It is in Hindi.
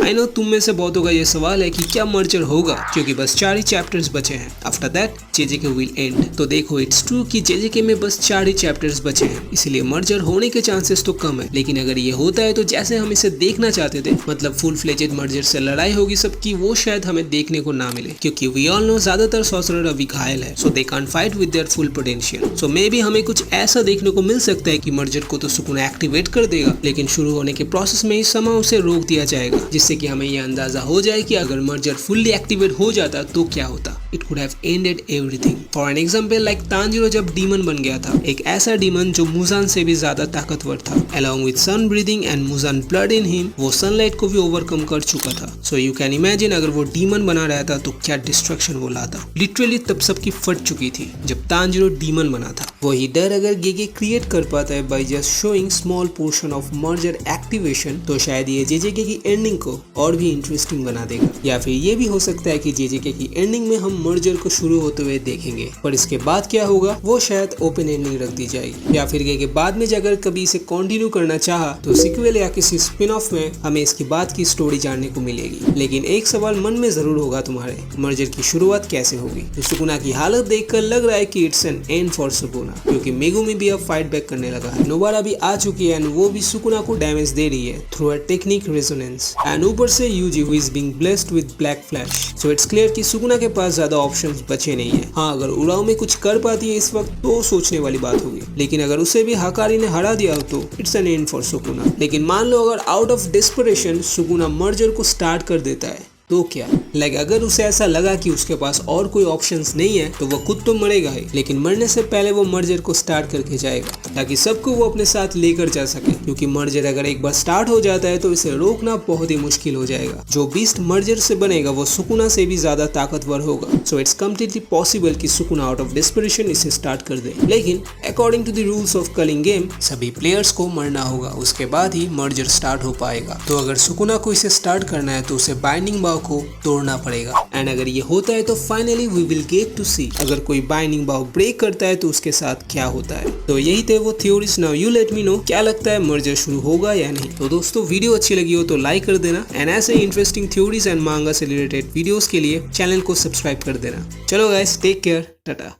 आई नो तुम में से बहुतों का ये सवाल है कि क्या मर्जर होगा, क्योंकि बस 4 ही चैप्टर्स बचे हैं। After that जेजेके will and. तो देखो इट्स ट्रू कि जेजेके में बस 4 ही चैप्टर्स बचे हैं, इसलिए मर्जर होने के चांसेस तो कम है। लेकिन अगर ये होता है तो जैसे हम इसे देखना चाहते थे, मतलब फुल फ्लेजेड मर्जर से लड़ाई होगी सबकी, वो शायद हमें देखने को ना मिले, क्योंकि वी ऑल नो ज्यादातर सॉर्सरर अभी घायल है, so they can't fight with their full potential. So maybe हमें कुछ ऐसा देखने को मिल सकता है कि मर्जर को तो सुकुना एक्टिवेट कर देगा, लेकिन शुरू होने के प्रोसेस में ही समा उसे रोक दिया जाएगा, जिससे कि हमें यह अंदाजा हो जाए कि अगर मर्जर फुल्ली एक्टिवेट हो जाता तो क्या होता। It could have ended everything. For an example like Tanjiro जब डीमन बन गया था, एक ऐसा डीमन जो मुजान से भी ज्यादा ताकतवर था, along with sun breathing and Muzan blood in him, वो सनलाइट को भी ओवरकम कर चुका था। सो यू कैन इमेजिन अगर वो डीमन बना रहता तो क्या डिस्ट्रक्शन वो लाता। लिटरली तब सबकी फट चुकी थी जब तांजीरो डीमन बना था। वही डर अगर गेगे क्रिएट कर पाता है by just showing small portion of merger activation, तो शायद ये जेजेके की एंडिंग को और भी इंटरेस्टिंग बना देगा। या फिर ये भी हो सकता है कि जेजेके की एंडिंग में हम मर्जर को शुरू होते हुए देखेंगे, पर इसके बाद क्या होगा वो शायद ओपन एंडिंग रख दी जाएगी। या फिर गेगे बाद में अगर कभी इसे कंटिन्यू करना चाहा तो सीक्वल या किसी स्पिन ऑफ में हमें इसके बाद की स्टोरी जानने को मिलेगी। लेकिन एक सवाल मन में जरूर होगा तुम्हारे, मर्जर की शुरुआत कैसे होगी। तो सुकुना की हालत देखकर लग रहा है कि it's an end for Sukuna, क्योंकि मेगुमी भी अब फाइट बैक करने लगा है। नोबारा भी आ चुकी है एंड वो भी सुकुना को डैमेज दे रही है through a technique resonance, and ऊपर से Yuji who is being blessed with black flash. So it's clear कि सुकुना के पास ज्यादा ऑप्शंस बचे नहीं है। हाँ, अगर उराओ में कुछ कर पाती है इस वक्त तो सोचने वाली बात होगी, लेकिन अगर उसे भी हकारी ने हरा दिया हो तो it's an end for Sukuna. लेकिन मान लो अगर out of desperation Sukuna merger को स्टार्ट कर देता है तो क्या, लाइक अगर उसे ऐसा लगा कि उसके पास और कोई ऑप्शंस नहीं है तो वो खुद तो मरेगा ही, लेकिन मरने से पहले वो मर्जर को स्टार्ट करके जाएगा ताकि सबको वो अपने साथ लेकर जा सके, क्योंकि मर्जर अगर एक बार स्टार्ट हो जाता है तो इसे रोकना बहुत ही मुश्किल हो जाएगा। जो बीस्ट मर्जर से बनेगा वो सुकुना से भी ज्यादा ताकतवर होगा। सो इट्स कम्प्लीटली पॉसिबल कि सुकुना आउट ऑफ डेस्परेशन इसे स्टार्ट कर दे, लेकिन according to the rules of culling game सभी प्लेयर्स को मरना होगा, उसके बाद ही मर्जर स्टार्ट हो पाएगा। तो अगर सुकुना को इसे स्टार्ट करना है तो उसे बाइंडिंग बाव को तोड़ना पड़ेगा, एंड अगर ये होता है तो finally we will get to see अगर कोई बाइंडिंग बाव ब्रेक करता है तो उसके साथ क्या होता है। तो यही थे वो theories. Now you let me know क्या लगता है मर्जर शुरू होगा या नहीं। तो दोस्तों वीडियो अच्छी लगी हो तो लाइक कर देना, एंड ऐसे ही इंटरेस्टिंग थ्योरीज एंड मांगा से रिलेटेड वीडियोस के लिए चैनल को सब्सक्राइब कर देना। चलो गाइस, टेक केयर, टाटा।